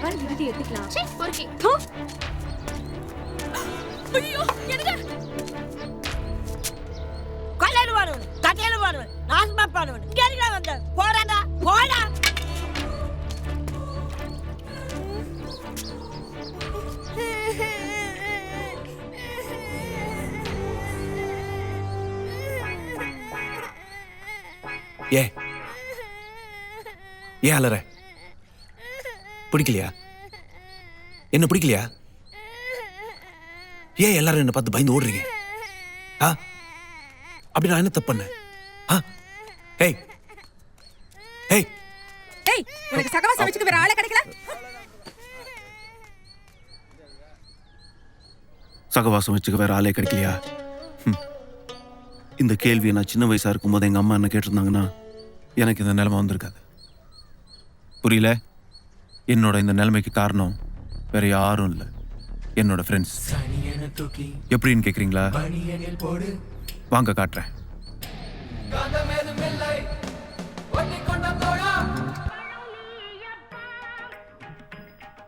பாரு விடுதி எடுத்துக்கலாம். சீ பொறுக்கி. ஐயோ என்னங்க கல்யாணம் பண்ணுவேன் கல்யாணம் பண்ணுவேன் நாசமா பண்ணுவேன் கேளுடா வந்த போடாடா போடா. ஏன் அலற? பிடிக்கலையா? என்ன பிடிக்கலையா? ஏன் எல்லாரும் என்ன பார்த்து பயந்து ஓடுறீங்க? அப்படி நான் என்ன தப்பு பண்ணேன்? ஏய் ஏய் ஏய் உனக்கு சகவாசம் வச்சுக்க வேற ஆளே கிடைக்கல? சகவாசம் வச்சுக்க வேற ஆளே கிடைக்கலையா? இந்த கேள்வியை நான் சின்ன வயசா இருக்கும்போது எங்க அம்மா என்ன கேட்டிருந்தாங்கன்னா எனக்கு இந்த நிலைமை வந்திருக்காது. புரியல? என்னோட இந்த நிலைமைக்கு காரணம் வேற யாரும் இல்லை, என்னோட ஃப்ரெண்ட்ஸ். எப்படின்னு கேக்குறீங்களா? வாங்க காட்டுறேன்.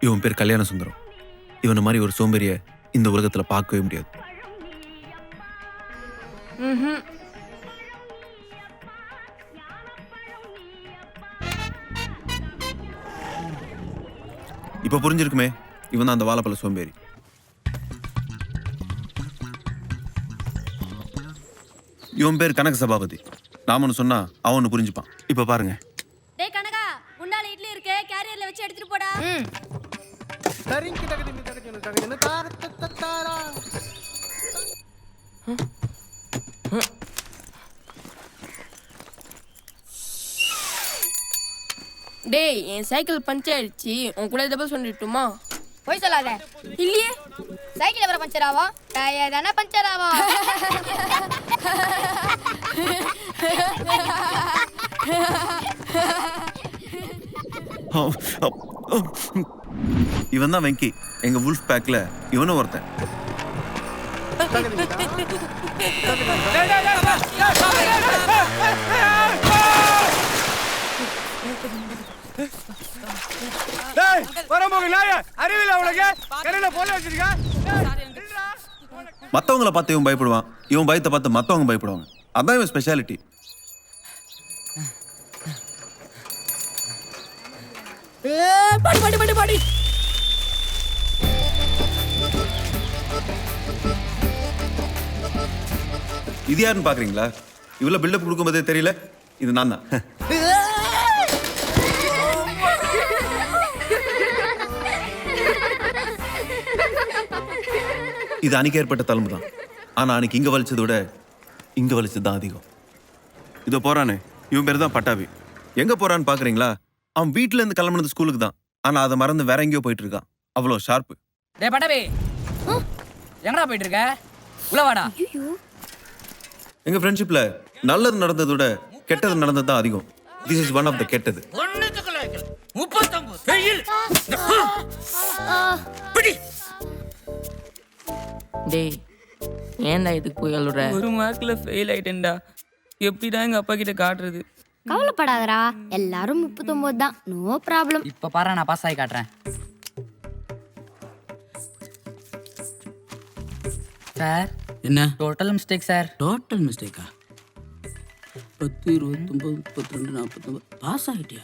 இவன் பேர் கல்யாண சுந்தரம். இவனை மாதிரி ஒரு சோம்பேறிய இந்த உலகத்துல பார்க்கவே முடியாது. இப்ப புரிஞ்சிருக்குமே, இவன் தான் அந்த வாழைப்பழ சோம்பேறி. இவன் பேர் கனக சபாபதி. நாம ஒன்று சொன்னா அவனு புரிஞ்சுப்பான். இப்ப பாருங்க. டேய் கனகா, குண்டால இட்லி இருக்கு, கேரியர்ல வச்சு எடுத்துட்டு போடா. டேய் என் சைக்கிள் பஞ்சர் ஆயிடுச்சு, உன் கூட டபுள் சொல்லிட்டுமா? போய் சொல்லாத. இல்லையே, சைக்கிள் எவர பஞ்சர் ஆவா? டயர் தானே பஞ்சர் ஆவா? இவன் தான் வெங்கி. எங்க வுல்ஃப் பேக்ல இவனும் ஒருத்தன். மத்தவங்களை பார்த்து இவன் பயப்படுவான், இவன் பயத்தை பார்த்து மத்தவங்க பயப்படுவாங்க. அதான் இவன் ஸ்பெஷாலிட்டி. பாடி பாடி பாடி பாடி. இது யாருன்னு பாக்குறீங்களா? இவ்வளவு பில்டப் கொடுக்கும்போதே தெரியல, இது நான் தான். இது அன்னைக்கு ஏற்பட்ட தலைமை தான். ஆனா அன்னைக்கு இங்க வலிச்சதை விட இங்க வலிச்சது தான் அதிகம். இதோ போறானே, இவன் பேர் தான் பட்டாபி. எங்க போறான்னு பாக்குறீங்களா? அவன் வீட்டுல இருந்து கிளம்புனது ஸ்கூலுக்கு தான். ஆனா அதை மறந்து வேற எங்கேயோ போயிட்டு இருக்கான். அவ்வளோ ஷார்ப்பு. டேய் பட்டாபி, எங்கடா போயிட்டு இருக்க? உள்ள வாடா. எங்க ஃப்ரெண்ட்ஷிப்ல நல்லது நடந்ததை விட கெட்டது நடந்தது தான் அதிகம். This is one of the கெட்டது. 39 வெயில். பிடி. டேய் ஏன்டா இதுக்கு போய் அழுற? ஒரு மார்க்ல ஃபெயில் ஆயிட்டேன்டா. எப்படிடா எங்க அப்பா கிட்ட காட்டுறது? கவலைப்படாதடா, எல்லாரும் 39 தான், நோ ப்ராப்ளம். இப்ப பாரு, நான் பாஸ் ஆகி காட்டுறேன். சார் என்ன டோட்டல் மிஸ்டேக் சார். டோட்டல் மிஸ்டேக்கா? 10, 29, 32, 49 பாஸ் ஆகிட்டியா?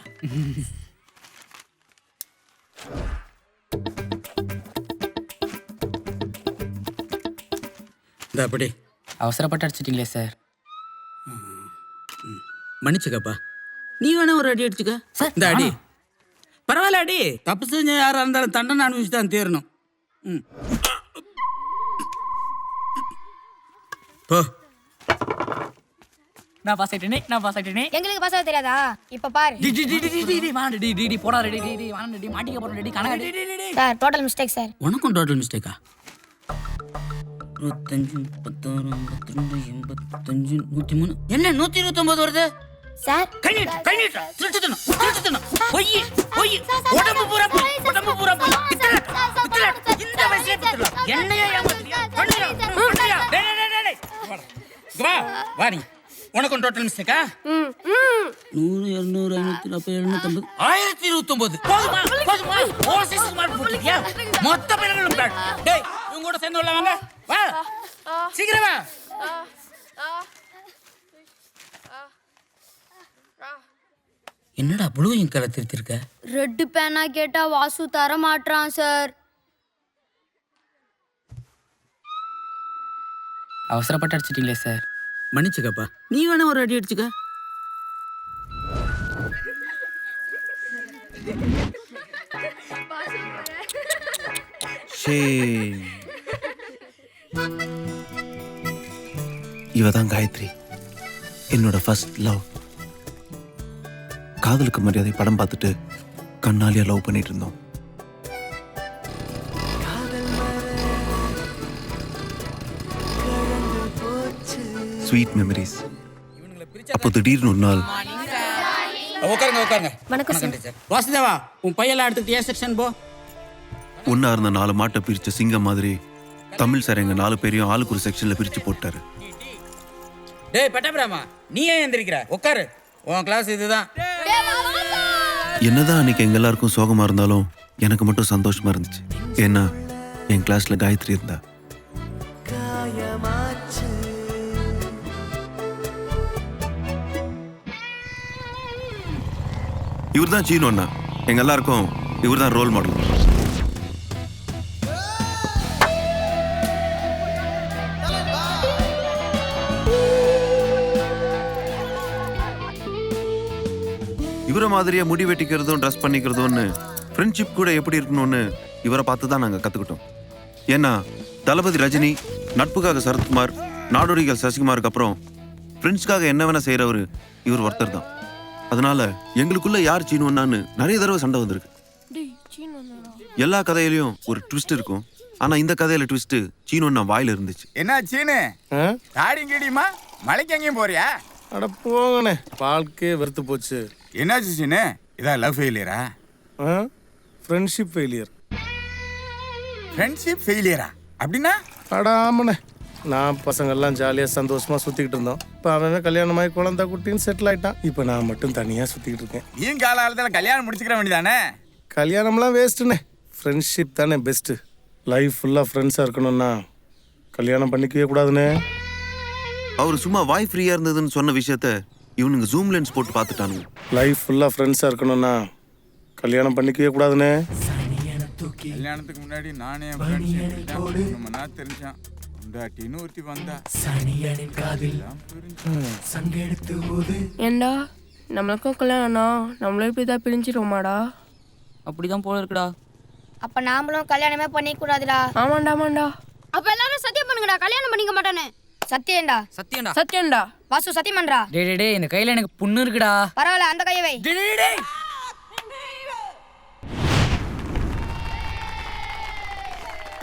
இந்த அப்படி அவசரப்பட்டு அடிச்சிட்டீங்களே சார். மன்னிச்சுக்கப்பா. நீ வேணா ஒரு அடி அடிச்சுக்க. இந்த அடி பரவாயில்ல, அடி. தப்பு செஞ்ச யாரா இருந்தாலும் தண்டனை அனுபவிச்சு தான் தீரணும். போ. நான் பாஸ் ஆயிட்டேனே, நான் பாஸ் ஆயிட்டேனே. எங்களுக்கு பாஸ் ஆக தெரியாதா? இப்ப பாரு. டி டி டி டி டி டி வாங்க டி டி டி போடா டி டி டி வாங்க டி மாட்டிக்க போறோம் டி கனகா டி டி டி. Sir total mistake sir. உனக்கும் டோட்டல் மிஸ்டேக்கா? 25, 16, 52, 85, 103. என்ன 129 வருது சார்? கை நீட்டு திருட்டுத்தனம் பொய் பொய். உடம்பு பூரா பொய். இந்த வயசுல பித்தல என்னையா ஏமாத்துறியா? பண்ணுறியா? டேய் டேய் டேய் வா வா. நீ உனக்கும் டோட்டல் மிஸ்டேக்கா? 100, 200, 540, 750, 1029. போதுமா? ஓ சிஸ் ஏமாத்திட்டியா மொத்த பேர்களும் பிளாட். டேய் இவங்க கூட சேர்ந்து உள்ள வாங்க. வா சீக்கிரம் வா. என்னடா ப்ளூ இங்க் கலர் திருத்திருக்க? ரெட் பேனா கேட்டா வாசு தர மாட்டான் சார். அவசரப்பட்டு அடிச்சிட்டீங்களே சார். மன்னிச்சுக்கப்பா, நீ வேணா ஒரு அடி அடிச்சுக்க. இவதான் காயத்ரி, என்னோட ஃபர்ஸ்ட் லவ். காதலுக்கு மரியாதை படம் பார்த்துட்டு கண்ணாலியா லவ் பண்ணிட்டு இருந்தோம். Sweet memories. அப்போ திடீர்னு ஒரு நாள் உட்காருங்க. வணக்கம் சார். டீச்சர். வாசுதேவா, உன் பையெல்லாம் எடுத்துட்டு ஏ செக்ஷன் போ. ஒன்னா இருந்த 4 மாட்டை பிரிச்ச சிங்கம் மாதிரி தமிழ் சார் எங்க 4 பேரையும் ஆளுக்கு ஒரு செக்ஷன்ல பிரிச்சு போட்டாரு. டேய் பட்டாபிராமா, நீ ஏன் எந்திரிக்கிற? உட்காரு, உன் கிளாஸ் இதுதான். என்னதான் அன்னைக்கு எங்க எல்லாருக்கும் சோகமா இருந்தாலும் எனக்கு மட்டும் சந்தோஷமா இருந்துச்சு. ஏன்னா என் கிளாஸ்ல காயத்ரி இருந்தா. இவர் தான் சீனு அண்ணா. எங்க எல்லாருக்கும் இவர் தான் ரோல் மாடல். இவரை மாதிரியே முடி வெட்டிக்கிறதும் ட்ரெஸ் பண்ணிக்கிறதும்னு ஃப்ரெண்ட்ஷிப் கூட எப்படி இருக்கணும்னு இவரை பார்த்து தான் நாங்கள் கற்றுக்கிட்டோம். ஏன்னா தளபதி ரஜினி, நட்புக்காக சரத்குமார், நாடோடிகள் சசிகுமாருக்கு அப்புறம் ஃப்ரெண்ட்ஸ்க்காக என்ன வேணா செய்கிறவர் இவர் ஒருத்தர் தான். அதனால எங்களுக்குள்ள யார் சீனுவன்னான்னு நிறைய தடவை சண்டை வந்திருக்கு. எல்லா கதையிலையும் ஒரு ட்விஸ்ட் இருக்கும். ஆனா இந்த கதையில ட்விஸ்ட் சீனுவன்னா வாயில இருந்துச்சு. என்ன சீனு தாடி கீடியுமா மலைக்கு எங்கேயும் போறியா? அட போங்கண்ணே, வாழ்க்கையே வெறுத்து போச்சு. என்னாச்சு சீனு? இதா லவ் ஃபெயிலியரா? Friendship failure. ஃப்ரெண்ட்ஷிப் ஃபெயிலியரா அப்படின்னா? அட ஆமாண்ணே, நான் பசங்கள்லாம் ஜாலியாக சந்தோஷமாக சுற்றிக்கிட்டு இருந்தோம். இப்போ அவன் கல்யாணமாகி குழந்தை குட்டின்னு செட்டில் ஆகிட்டான். இப்போ நான் மட்டும் தனியாக சுற்றிக்கிட்டு இருக்கேன். நீயும் காலத்தில் கல்யாணம் முடிச்சுக்கிற வேண்டியதானே? கல்யாணம்லாம் வேஸ்ட்டுண்ணே, ஃப்ரெண்ட்ஷிப் தானே பெஸ்ட்டு. லைஃப் ஃபுல்லாக ஃப்ரெண்ட்ஸாக இருக்கணும்னா கல்யாணம் பண்ணிக்கவே கூடாதுண்ணே. அவர் சும்மா வாய் ஃப்ரீயாக இருந்ததுன்னு சொன்ன விஷயத்த இவனுங்க ஜூம் லென்ஸ் போட்டு பார்த்துட்டானுங்க. லைஃப் ஃபுல்லாக ஃப்ரெண்ட்ஸாக இருக்கணும்னா கல்யாணம் பண்ணிக்கவே கூடாதுண்ணே. கல்யாணத்துக்கு முன்னாடி நானே தெரிஞ்சான் ஒருத்தி வந்தா ஏண்டா நம்மளுக்கும் கல்யாணம் நம்மளே இப்படி தான் பிரிஞ்சிருவோமாடா? அப்படிதான் போல இருக்குடா. அப்ப நாமளும் கல்யாணமே பண்ணிக்க கூடாதுடா. ஆமாண்டா. அப்ப எல்லாரும் சத்தியம் பண்ணுங்கடா, கல்யாணம் பண்ணிக்க மாட்டானே. சத்தியம்டா. சத்தியம்டா. வாசு சத்தியம் பண்றா. டேய் இந்த கையில எனக்கு புண்ணு இருக்குடா. பரவாயில்ல, அந்த கையை வை.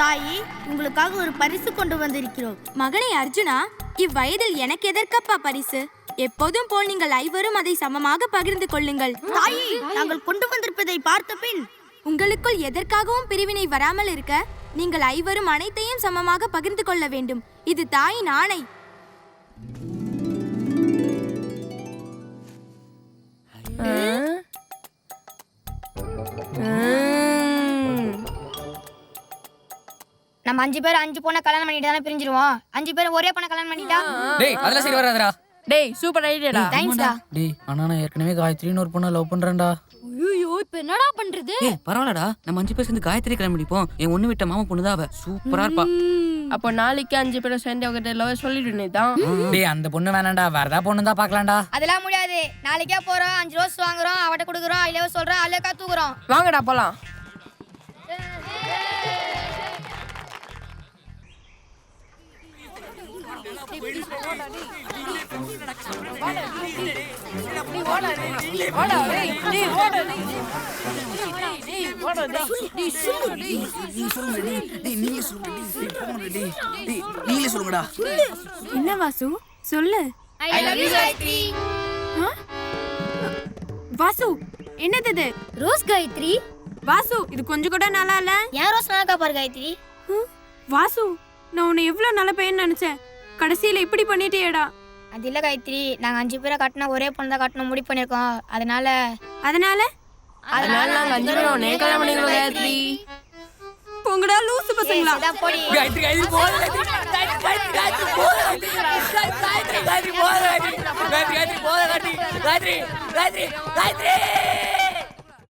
தாயி, உங்களுக்காக ஒரு பரிசு கொண்டு வந்திருக்கிறோம். மகனே அர்ஜுனா, இவ்வயதில் எனக்கு எதற்கப்பா பரிசு? எப்போதும் போல் நீங்கள் ஐவரும் அதை சமமாக பகிர்ந்து கொள்ளுங்கள். தாயி, நாங்கள் கொண்டு வந்திருப்பதை பார்த்த பின் உங்களுக்குள் எதற்காகவும் பிரிவினை வராமல் இருக்க நீங்கள் ஐவரும் அனைத்தையும் சமமாக பகிர்ந்து கொள்ள வேண்டும். இது தாயின் ஆணை. நம்ம 5 பேர் 5 பொண்ணை கல்யாணம் பண்ணிட்டு தானே பிரிஞ்சிருவோம். 5 பேர் ஒரே பொண்ணை கல்யாணம் பண்ணிட்டா? டேய் அதெல்லாம் சரி வராதுடா. டேய் சூப்பர் ஐடியாடா. தேங்க்ஸ்டா. டேய் ஆனா நான் ஏற்கனவே காயத்ரின்னு ஒரு பொண்ணை லவ் பண்றேன்டா. ஐயோ, இப்போ என்னடா பண்றது? ஏய் பரவாயில்லடா, நம்ம 5 பேர் சேர்ந்து காயத்ரி கல்யாணம் பண்ணிப்போம். என் ஒண்ணு விட்ட மாமா பொண்ணு தான் அவ. சூப்பரா இருப்பா. அப்போ நாளைக்கு 5 பேரும் சேர்ந்து அவகிட்ட லவ் சொல்லிட்டு தான். டேய் அந்த பொண்ணு வேணாம்டா, வேறதா பொண்ணு தான் பார்க்கலாம்டா. அதெல்லாம் முடியாது. நாளைக்கே போறோம், 5 ரோஸ் வாங்குறோம், அவட்ட கொடுக்குறோம், ஐ லவ் சொல்றோம், அழகா தூக்குறோம். வாங்கடா போலாம். என்ன வாசு சொல்லு. I love you Gayathri. Vasu என்னது இது? ரோஸ் காயத்ரி. வாசு இது கொஞ்சம் கூட நல்லா இல்ல. ஏன் ரோஸ் நல்லா பாரு காயத்ரி. வாசு, நான் உன்னை எவ்வளவு நல்ல பையன் நினைச்சேன், கடைசியில இப்படி பண்ணிட்டேடா. அது இல்ல காயத்ரி, நாங்க 5 பேரை கட்டினா ஒரே பொண்ணு தான் கட்டணும் முடிவு பண்ணிருக்கோம். அதனால நாங்க 5 பேரும் ஒரே கல்யாணம் பண்ணிக்கிறோம் காயத்ரி. போங்கடா லூசு பசங்களா. போடி காயத்ரி காயத்ரி போற காயத்ரி காயத்ரி காயத்ரி போற காயத்ரி காயத்ரி காயத்ரி போற காயத்ரி காயத்ரி போற காயத்ரி காயத்ரி காயத்ரி காயத்ரி